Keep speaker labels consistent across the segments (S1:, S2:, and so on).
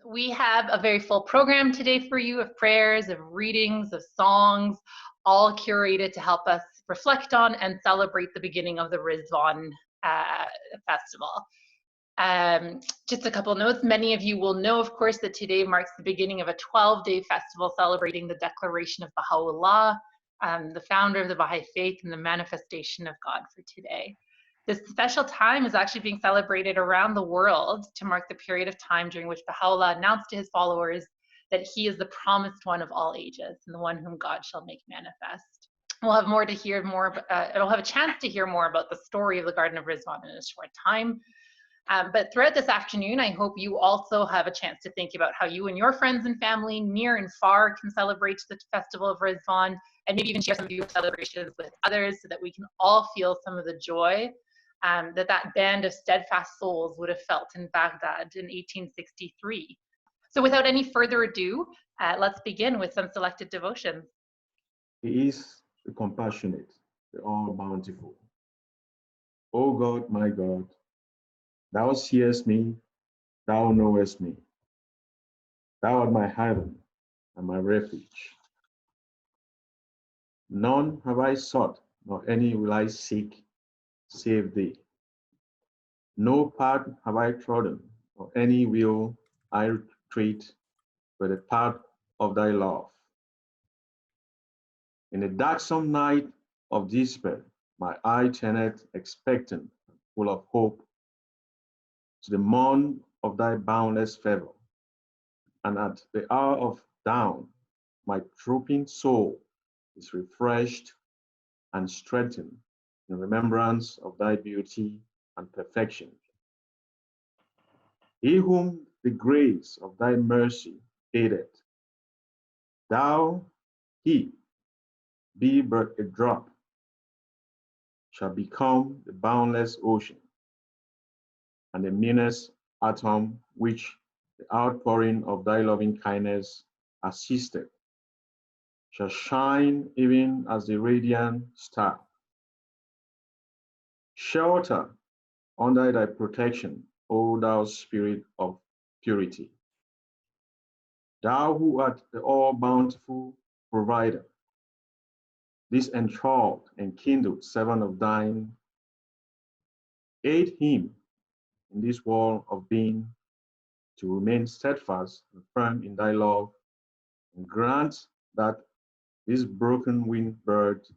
S1: We have a very full program today for you of prayers, of readings, of songs, all curated to help us reflect on and celebrate the beginning of the Ridvan festival. Just a couple notes. Many of you will know, of course, that today marks the beginning of a 12-day festival celebrating the declaration of Baha'u'llah, the founder of the Baha'i faith and the manifestation of God for today. This special time is actually being celebrated around the world to mark the period of time during which Baha'u'llah announced to his followers that he is the promised one of all ages and the one whom God shall make manifest. We'll have we'll have a chance to hear more about the story of the Garden of Ridvan in a short time. But throughout this afternoon, I hope you also have a chance to think about how you and your friends and family near and far can celebrate the festival of Ridvan, and maybe even share some of your celebrations with others so that we can all feel some of the joy that band of steadfast souls would have felt in Baghdad in 1863. So without any further ado, let's begin with some selected devotions.
S2: He is the compassionate, the all-bountiful. O God, my God, thou seest me, thou knowest me. Thou art my heaven and my refuge. None have I sought, nor any will I seek, save thee. No path have I trodden, nor any will I tread, but the path of thy love. In the darksome night of despair, my eye turneth expectant, full of hope, to the morn of thy boundless favor. And at the hour of dawn, my drooping soul is refreshed and strengthened in remembrance of thy beauty and perfection. He whom the grace of thy mercy aided, thou, he, be but a drop, shall become the boundless ocean, and the meanest atom which the outpouring of thy loving kindness assisted, shall shine even as the radiant star. Shelter under thy protection, O thou Spirit of purity. Thou who art the all-bountiful provider, this enthralled and kindled servant of thine, aid him in this wall of being to remain steadfast and firm in thy love, and grant that this broken-winged bird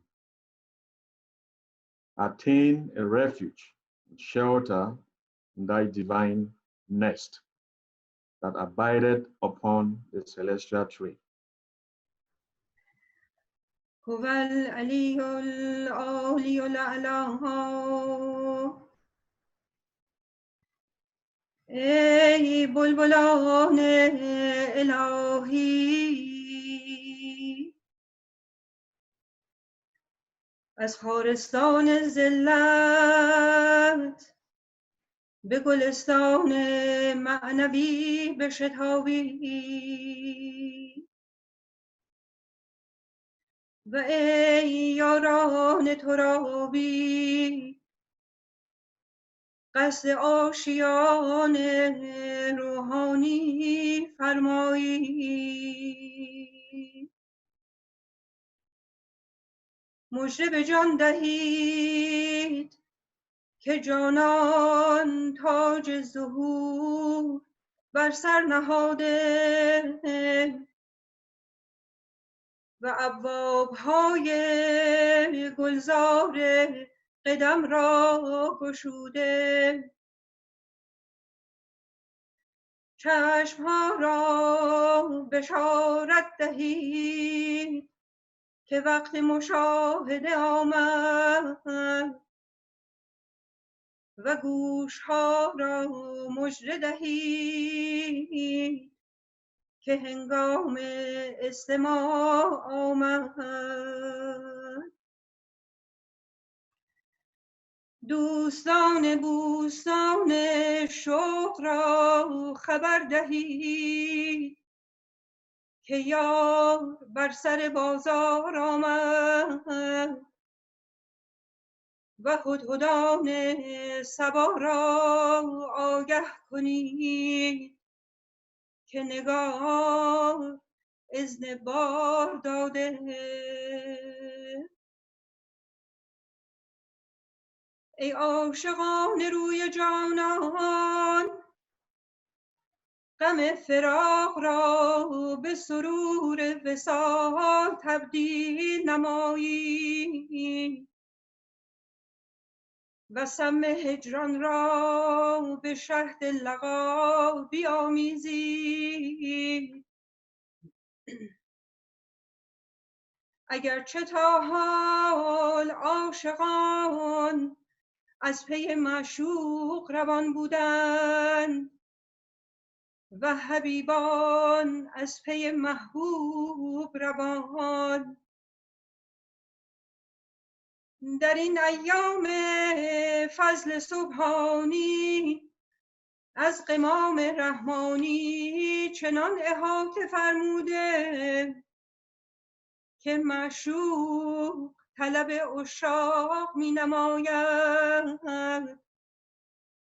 S2: attain a refuge and shelter in thy divine nest that abideth upon the celestial tree.
S3: هو العلي العلي الأعلى ای بلبلان الهی از خارستان ذلت به گلستان معنوی بشتابی و ای یاران ترابی قصد آشیان روحانی فرمایی. مژده به جان دهید که جانان تاج ظهور بر سر نهاده و ابواب‌های گلزار قدم را گشوده. چشم‌ها را بشارت دهید که وقت مشاهده آمد و گوش‌ها را مژده دهید که هنگام استماع آمد. دوستان بوستان شوق را خبر دهید که یار بر سر بازار آمد و هدهدان صبا را آگه کنید که نگار اذن بار داده. ای عاشقان روی جانان، غم فراق را به سرور وصال تبدیل نمایی و سم هجران را به شهد لقا بیامیزی. اگرچه تا حال عاشقان از پی معشوق روان بودند و حبیبان از پی محبوب روان، در این ایام فضل سبحانی از قمام رحمانی چنان احاطه فرموده که معشوق طلب عشاق می نماید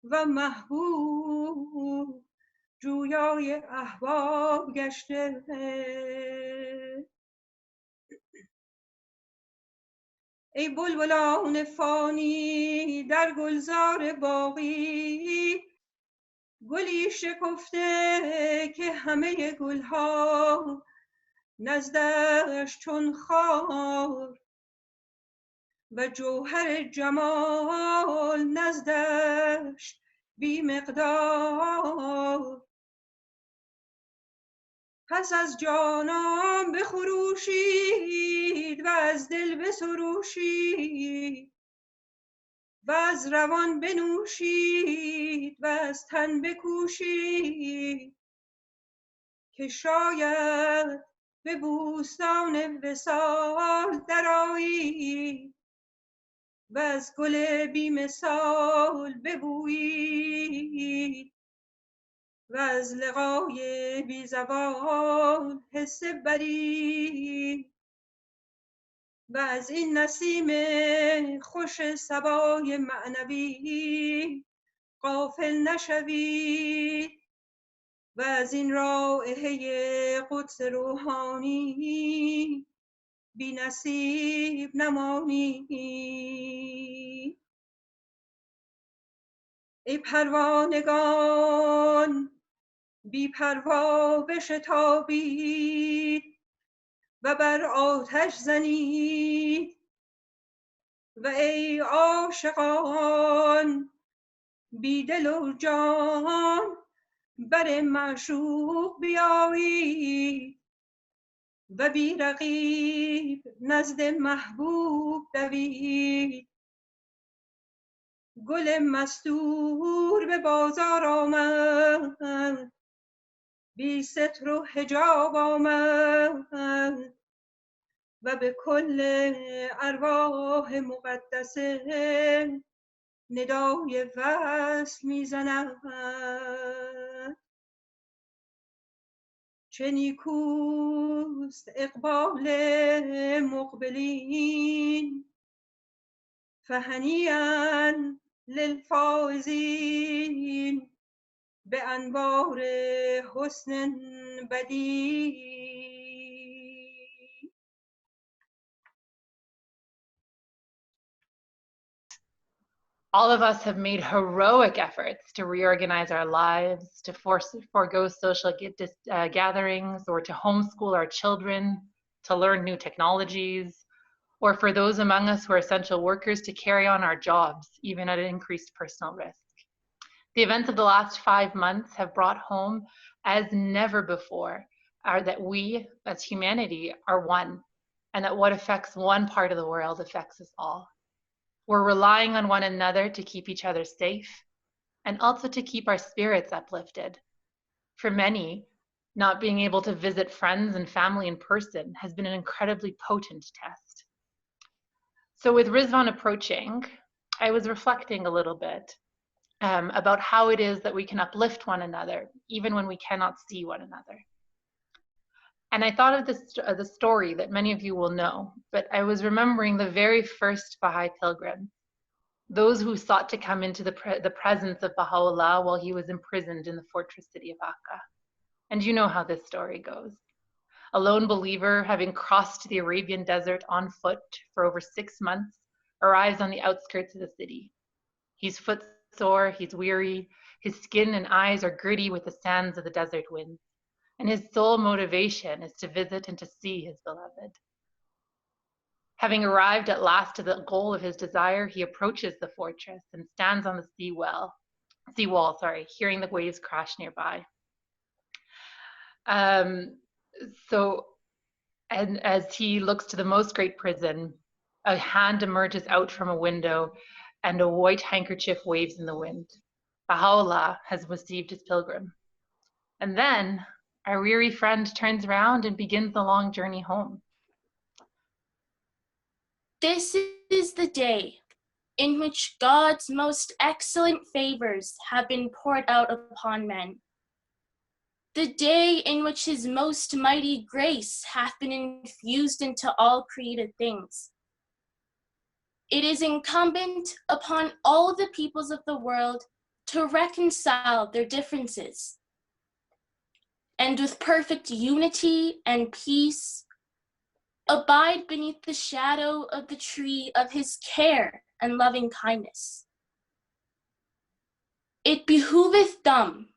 S3: و محبوب جویای احباب گشته. ای بلبلان فانی در گلزار باغی، گلی شکفته که همه گلها نزدش چون خار و جوهر جمال نزدش بی مقدار. پس از جانان بخروشید و از دل بسروشید و از روان بنوشید و از تن بکوشید که شاید به بوستان وصال درآیید و از گل بی مثال ببویید و از لقای بی زوال حصه برید و از این نسیم خوش صبای معنوی غافل نشوید و از این رائحه قدس روحانی بی نصیب نمانید. ای پروانگان بی پروا بشتابید و بر آتش زنید و ای عاشقان بی دل و جان بر معشوق بیایید و بی رقیب نزد محبوب دوید. گل مستور به بازار آمد، بی ستر و حجاب آمد و به کل ارواح مقدسه ندای وصل میزند. چه نیکوست اقبال مقبلین، فهنیئا للفائزین به انوار حسن بدیع.
S1: All of us have made heroic efforts to reorganize our lives, to forego social gatherings, or to homeschool our children, to learn new technologies, or for those among us who are essential workers to carry on our jobs, even at increased personal risk. The events of the last 5 months have brought home, as never before, that we, as humanity, are one, and that what affects one part of the world affects us all. We're relying on one another to keep each other safe and also to keep our spirits uplifted. For many, not being able to visit friends and family in person has been an incredibly potent test. So with Ridvan approaching, I was reflecting a little bit about how it is that we can uplift one another even when we cannot see one another. And I thought of the story that many of you will know, but I was remembering the very first Baha'i pilgrims, those who sought to come into the presence of Baha'u'llah while he was imprisoned in the fortress city of Akka. And you know how this story goes. A lone believer, having crossed the Arabian desert on foot for over 6 months, arrives on the outskirts of the city. He's footsore, he's weary, his skin and eyes are gritty with the sands of the desert winds, and his sole motivation is to visit and to see his beloved. Having arrived at last to the goal of his desire, he approaches the fortress and stands on the seawall, hearing the waves crash nearby. And as he looks to the most great prison, a hand emerges out from a window and a white handkerchief waves in the wind. Baha'u'llah has received his pilgrim. And then our weary friend turns around and begins the long journey home.
S4: This is the day in which God's most excellent favors have been poured out upon men. The day in which his most mighty grace hath been infused into all created things. It is incumbent upon all the peoples of the world to reconcile their differences, and with perfect unity and peace, abide beneath the shadow of the tree of his care and loving kindness. It behooveth them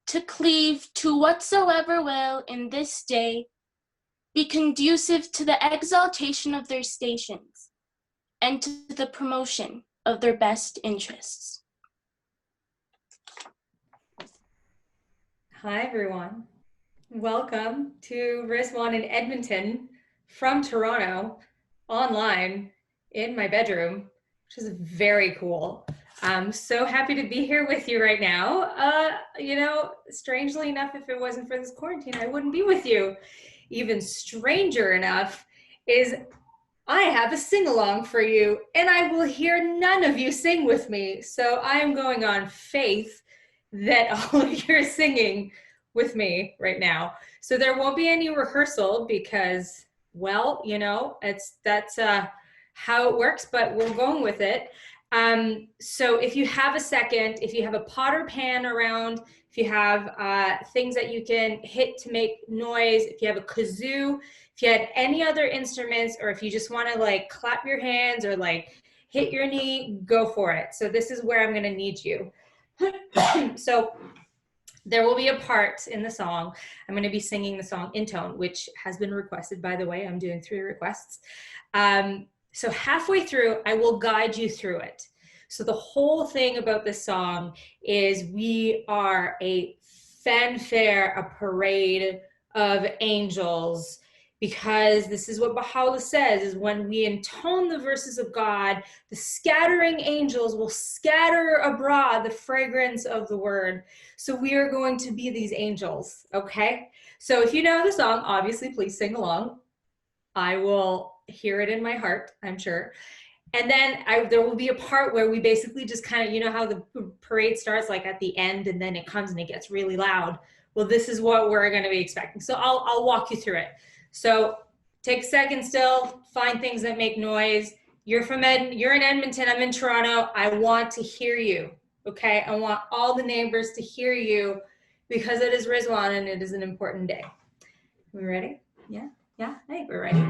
S4: to cleave to whatsoever will in this day be conducive to the exaltation of their stations and to the promotion of their best interests.
S5: Hi, everyone. Welcome to Ridvan in Edmonton from Toronto, online in my bedroom, which is very cool. I'm so happy to be here with you right now. Strangely enough, if it wasn't for this quarantine, I wouldn't be with you. Even stranger enough is I have a sing-along for you, and I will hear none of you sing with me. So I am going on faith that all of you are singing with me right now. So there won't be any rehearsal because, well, that's how it works, but we're going with it. So if you have a second, if you have a pot or pan around, if you have things that you can hit to make noise, if you have a kazoo, if you had any other instruments, or if you just want to like clap your hands or like hit your knee, go for it. So this is where I'm going to need you. So there will be a part in the song. I'm going to be singing the song in tone, which has been requested, by the way. I'm doing 3 requests. So halfway through, I will guide you through it. So the whole thing about this song is we are a fanfare, a parade of angels, because this is what Baha'u'llah says, is when we intone the verses of God, the scattering angels will scatter abroad the fragrance of the word. So we are going to be these angels, okay? So if you know the song, obviously please sing along. I will hear it in my heart, I'm sure. And then there will be a part where we basically just kind of, you know how the parade starts like at the end and then it comes and it gets really loud. Well, this is what we're going to be expecting. So I'll walk you through it. So take a second still, find things that make noise. You're in Edmonton, I'm in Toronto. I want to hear you, okay? I want all the neighbors to hear you because it is Ridvan and it is an important day. We ready? Yeah? Yeah? Hey, we're ready.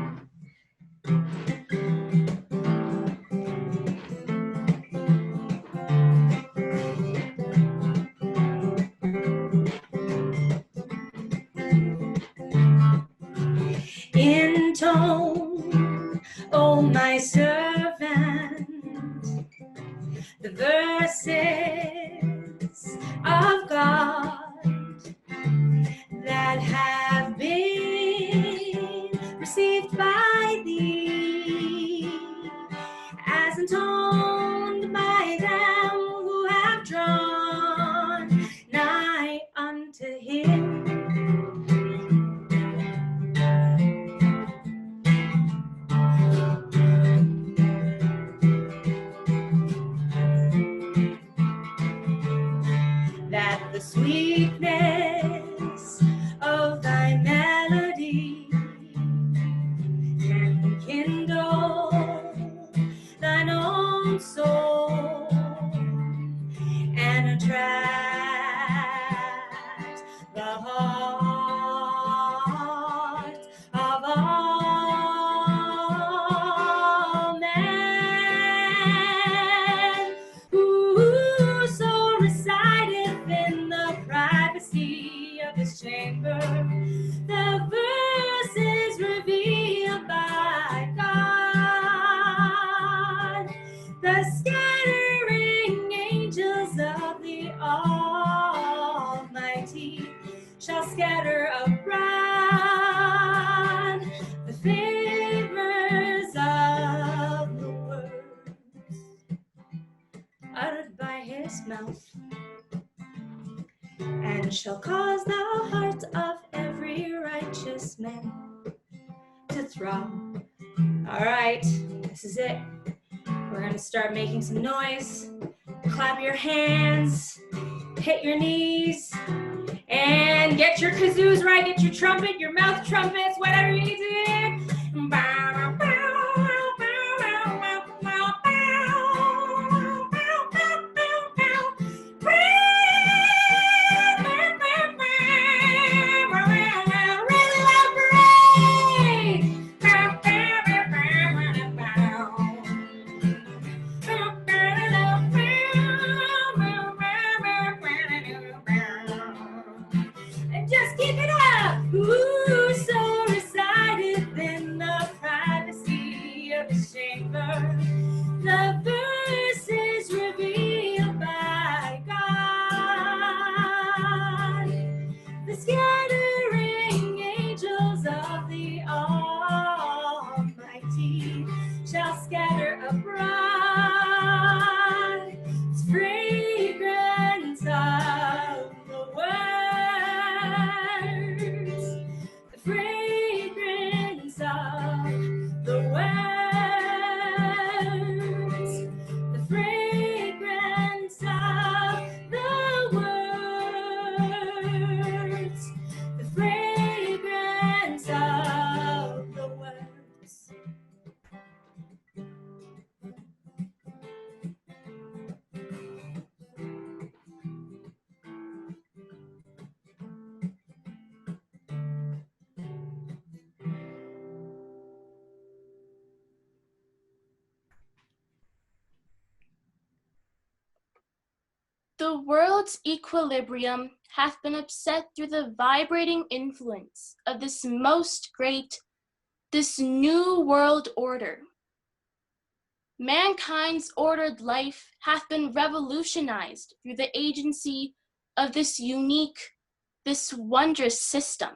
S5: Intone, oh my servant, the verses of God that have been received by thee, as intoned by them who have drawn nigh unto him. That the sweetness of thy melody can kindle thine own soul and attract the heart his mouth, and shall cause the heart of every righteous man to throb. All right, this is it. We're gonna start making some noise. Clap your hands, hit your knees, and get your kazoos right, get your trumpet, your mouth trumpets, whatever you need to do. Just keep it up. Ooh, so recited in the privacy of the chamber. The verse is revealed by God. The scattering angels of the Almighty shall scatter abroad its fragrance of the words, the fragrance of the words, the fragrance of the words, the fragrance of the words.
S4: The world's equilibrium hath been upset through the vibrating influence of this most great, this new world order. Mankind's ordered life hath been revolutionized through the agency of this unique, this wondrous system,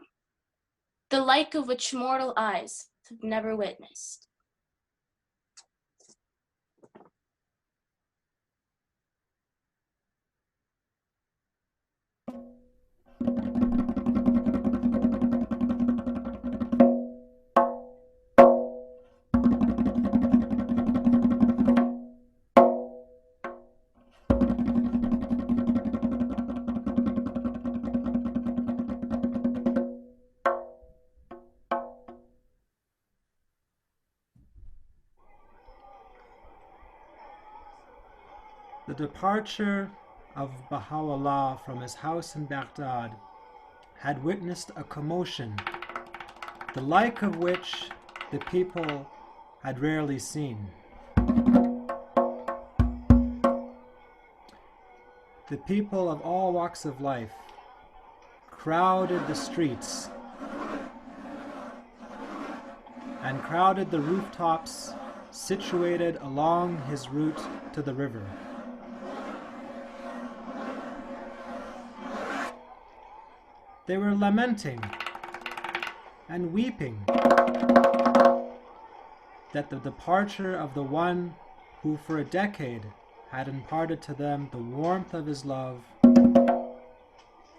S4: the like of which mortal eyes have never witnessed.
S6: The departure of Baha'u'llah from his house in Baghdad had witnessed a commotion, the like of which the people had rarely seen. The people of all walks of life crowded the streets and crowded the rooftops situated along his route to the river. They were lamenting and weeping that the departure of the one who for a decade had imparted to them the warmth of his love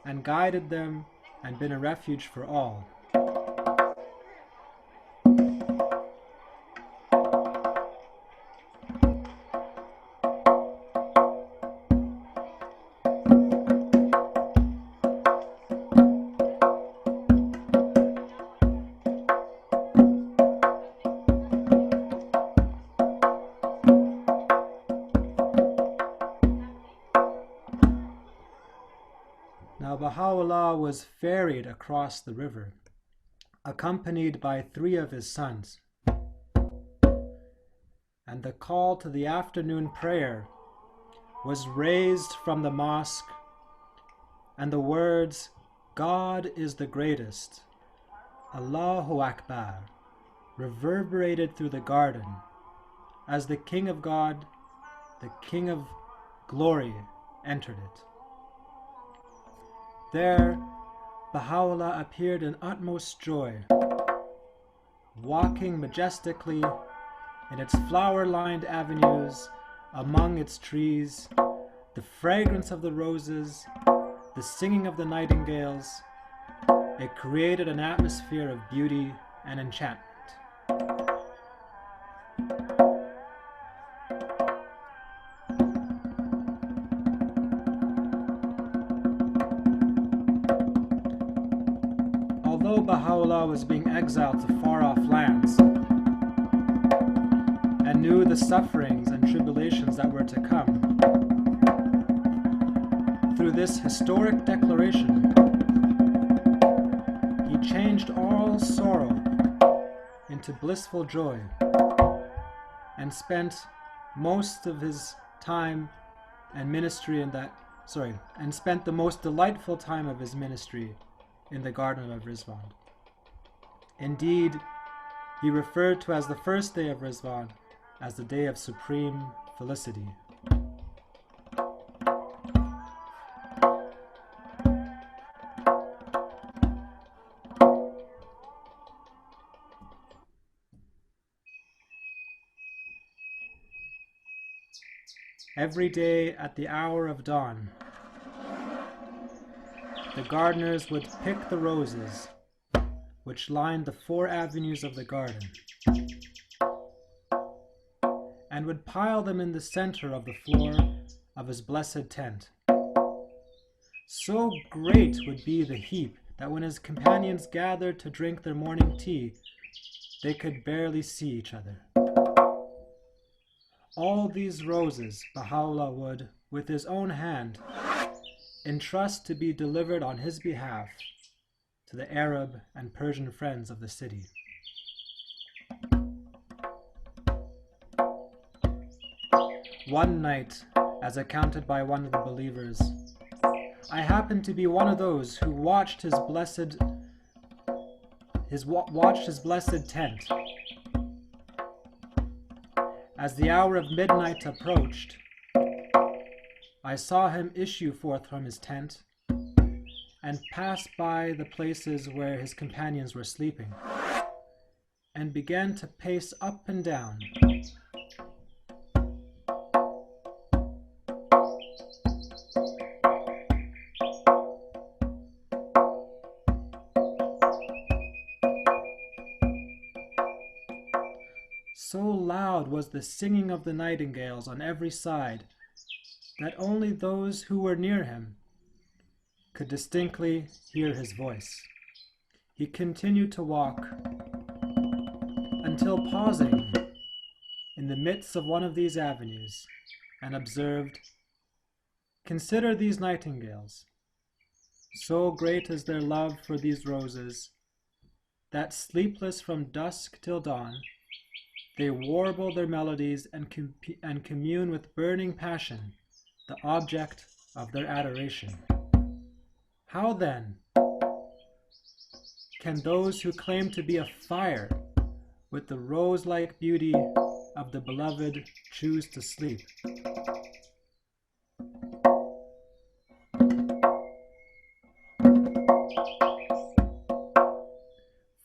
S6: and guided them and been a refuge for all. Baha'u'llah was ferried across the river, accompanied by 3 of his sons, and the call to the afternoon prayer was raised from the mosque, and the words, "God is the greatest, Allahu Akbar," reverberated through the garden as the King of God, the King of Glory, entered it. There, Baha'u'llah appeared in utmost joy, walking majestically in its flower-lined avenues among its trees, the fragrance of the roses, the singing of the nightingales. It created an atmosphere of beauty and enchantment. Although Baha'u'llah was being exiled to far-off lands and knew the sufferings and tribulations that were to come, through this historic declaration, he changed all sorrow into blissful joy and spent most of his time and ministry and spent the most delightful time of his ministry in the Garden of Ridvan. Indeed, he referred to as the first day of Ridvan as the day of supreme felicity. Every day at the hour of dawn, the gardeners would pick the roses which lined the 4 avenues of the garden and would pile them in the center of the floor of his blessed tent. So great would be the heap that when his companions gathered to drink their morning tea, they could barely see each other. All these roses Baha'u'llah would, with his own hand, entrust to be delivered on his behalf to the Arab and Persian friends of the city. One night, as accounted by one of the believers, I happened to be one of those who watched his blessed tent. As the hour of midnight approached, I saw him issue forth from his tent and pass by the places where his companions were sleeping, and began to pace up and down. So loud was the singing of the nightingales on every side that only those who were near him could distinctly hear his voice. He continued to walk until pausing in the midst of one of these avenues and observed, "Consider these nightingales. So great is their love for these roses that sleepless from dusk till dawn, they warble their melodies and commune with burning passion, the object of their adoration. How then can those who claim to be afire with the rose-like beauty of the beloved choose to sleep?"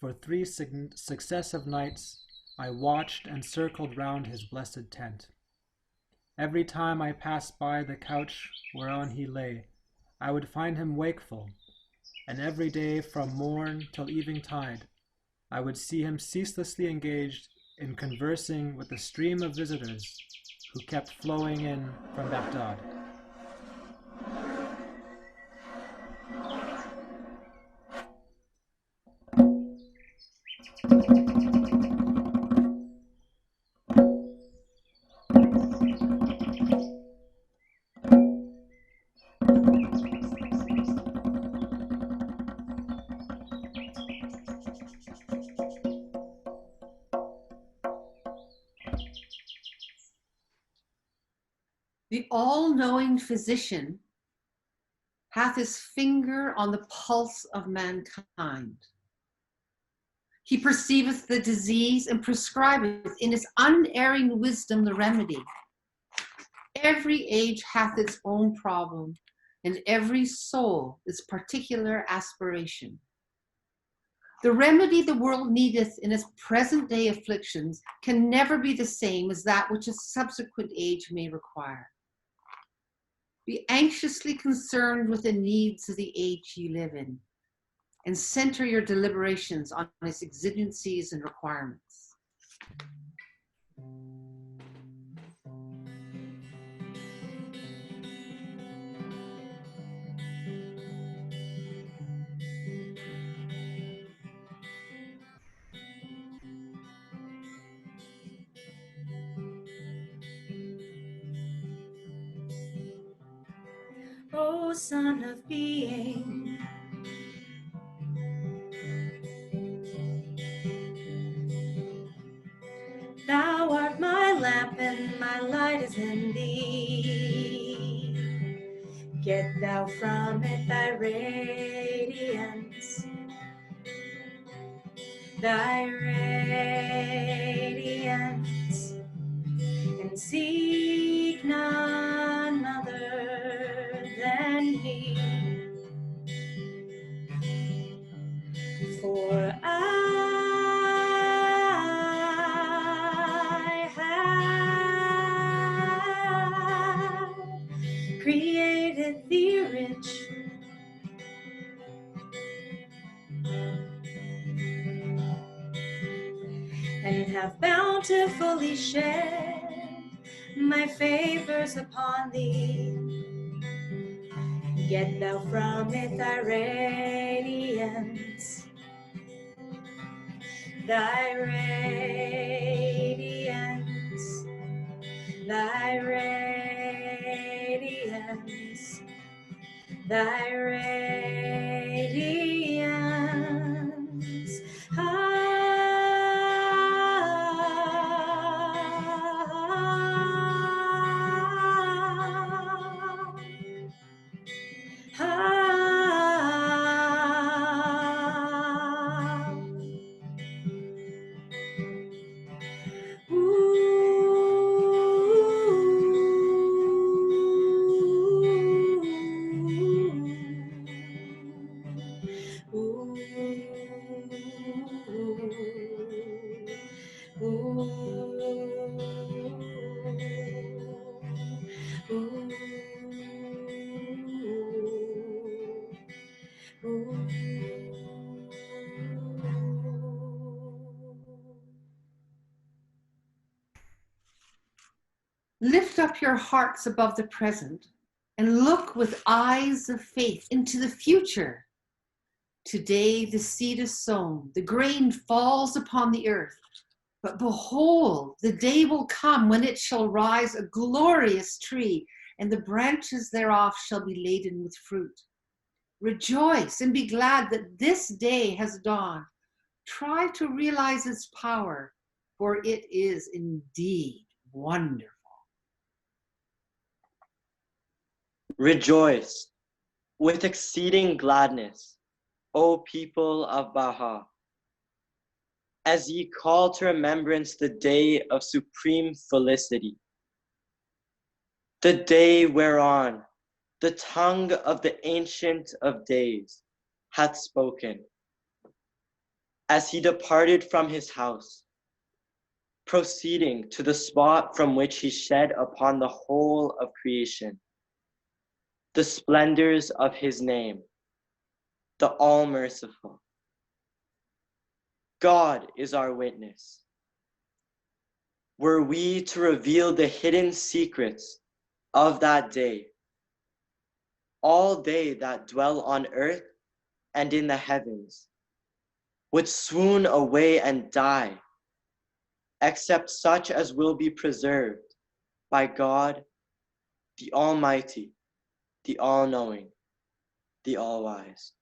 S6: For 3 successive nights, I watched and circled round his blessed tent. Every time I passed by the couch whereon he lay, I would find him wakeful, and every day from morn till eventide, I would see him ceaselessly engaged in conversing with the stream of visitors who kept flowing in from Baghdad.
S7: The all-knowing physician hath his finger on the pulse of mankind. He perceiveth the disease and prescribeth in his unerring wisdom the remedy. Every age hath its own problem, and every soul its particular aspiration. The remedy the world needeth in its present day afflictions can never be the same as that which a subsequent age may require. Be anxiously concerned with the needs of the age you live in, and center your deliberations on its exigencies and requirements.
S8: O Son of Being, Thou art my lamp and my light is in Thee. Get Thou from it Thy radiance, and seek none other than me. For I have created Thee rich, and have bountifully shed my favors upon Thee. Get Thou from it Thy radiance, Thy radiance, Thy radiance, Thy radiance.
S7: Lift up your hearts above the present and look with eyes of faith into the future. Today the seed is sown, the grain falls upon the earth. But behold, the day will come when it shall rise a glorious tree, and the branches thereof shall be laden with fruit. Rejoice and be glad that this day has dawned. Try to realize its power, for it is indeed wonderful.
S9: Rejoice with exceeding gladness, O people of Baha, as ye call to remembrance the day of supreme felicity, the day whereon the tongue of the Ancient of Days hath spoken, as he departed from his house, proceeding to the spot from which he shed upon the whole of creation the splendors of his name, the All-Merciful. God is our witness. Were we to reveal the hidden secrets of that day, all they that dwell on earth and in the heavens would swoon away and die, except such as will be preserved by God, the Almighty, the All-Knowing, the All-Wise.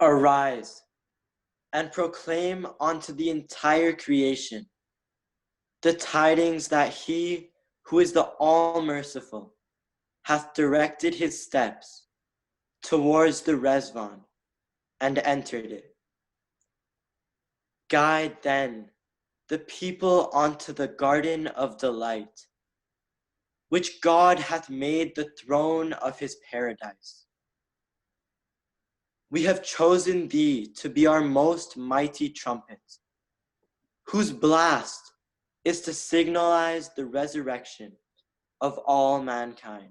S9: Arise and proclaim unto the entire creation the tidings that he who is the all-merciful hath directed his steps towards the Ridvan and entered it. Guide then the people unto the garden of delight, which God hath made the throne of his paradise. We have chosen thee to be our most mighty trumpet, whose blast is to signalize the resurrection of all mankind.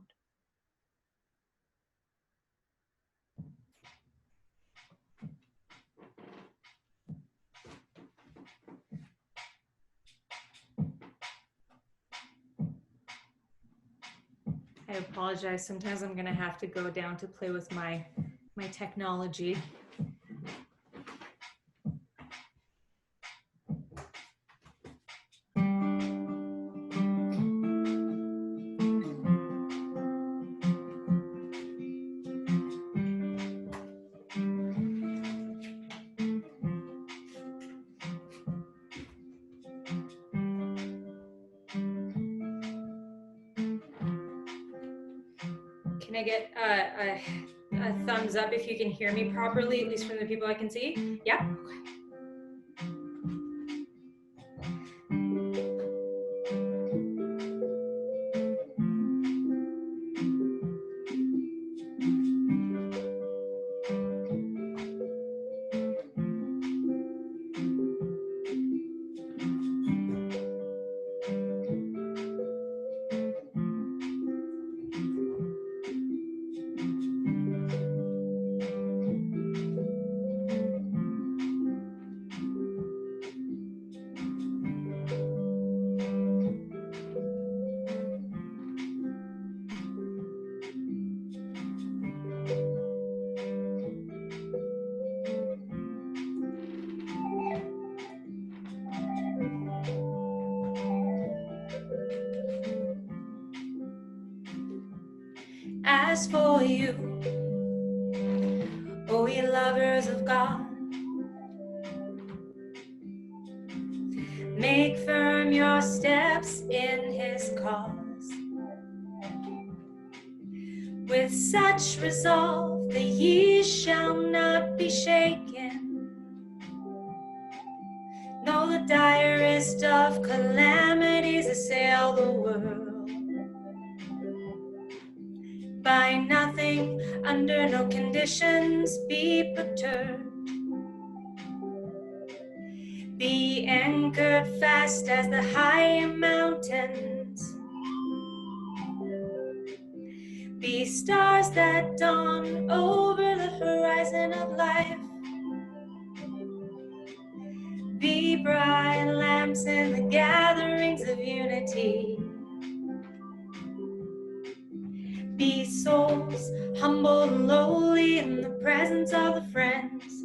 S5: I apologize. Sometimes I'm going to have to go down to play with my technology. Can I get a thumbs up if you can hear me properly, at least from the people I can see? Yeah? Okay. As for you, oh ye lovers of God, make firm your steps in his cause. With such resolve that ye shall not be shaken, though the direst of calamities assail the world. By nothing, under no conditions, be perturbed. Be anchored fast as the high mountains. Be stars that dawn over the horizon of life. Be bright lamps in the gatherings of unity. Be souls humble and lowly in the presence of the friends.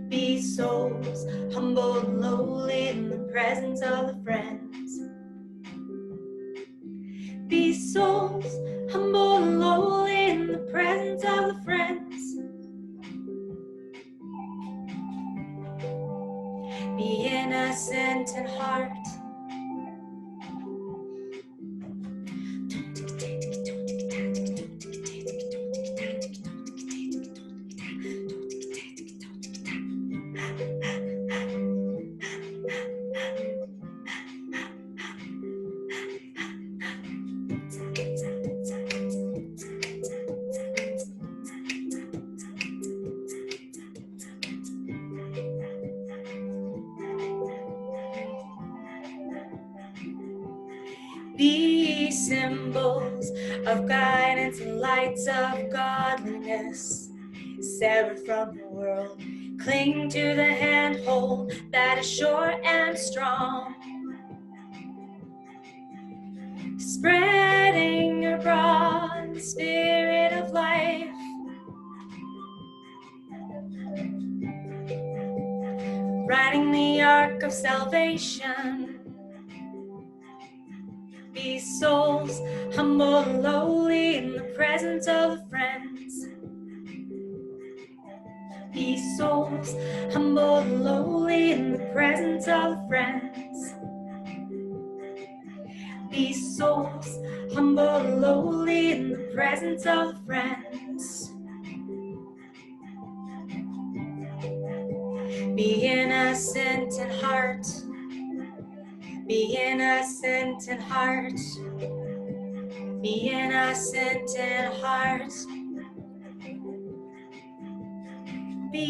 S5: Be souls humble and lowly in the presence of the friends. Be souls humble and lowly in the presence of the friends. Be innocent in heart. Be symbols of guidance and lights of godliness, severed from the world. Cling to the handhold that is sure and strong, spreading abroad the spirit of life. Riding the ark of salvation. Be souls humble and lowly in the presence of the friends.
S8: souls humble and lowly in the presence of friends. Be souls humble and lowly in the presence of friends. Be innocent in heart. Be innocent in heart. Be innocent in heart. Be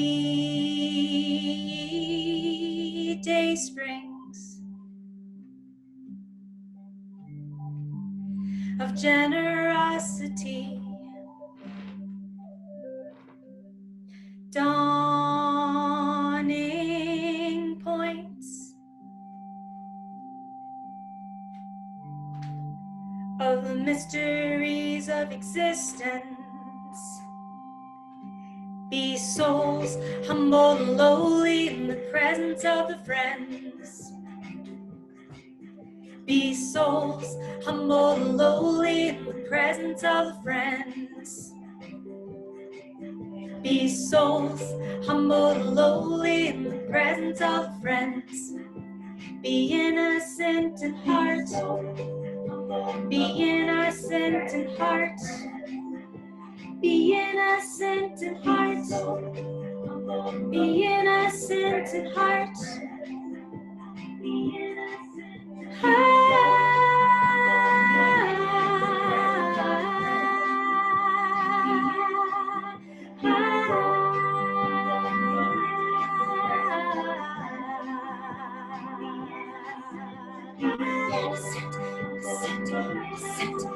S8: day springs of generosity, dawning points of the mysteries of existence. Be souls humble and lowly in the presence of the friends. Be souls humble and lowly in the presence of the friends. Be souls humble and lowly in the presence of the friends. Be innocent in heart. Be innocent in heart. Be innocent in heart. Be innocent in heart. Be innocent in Innocent, innocent, innocent.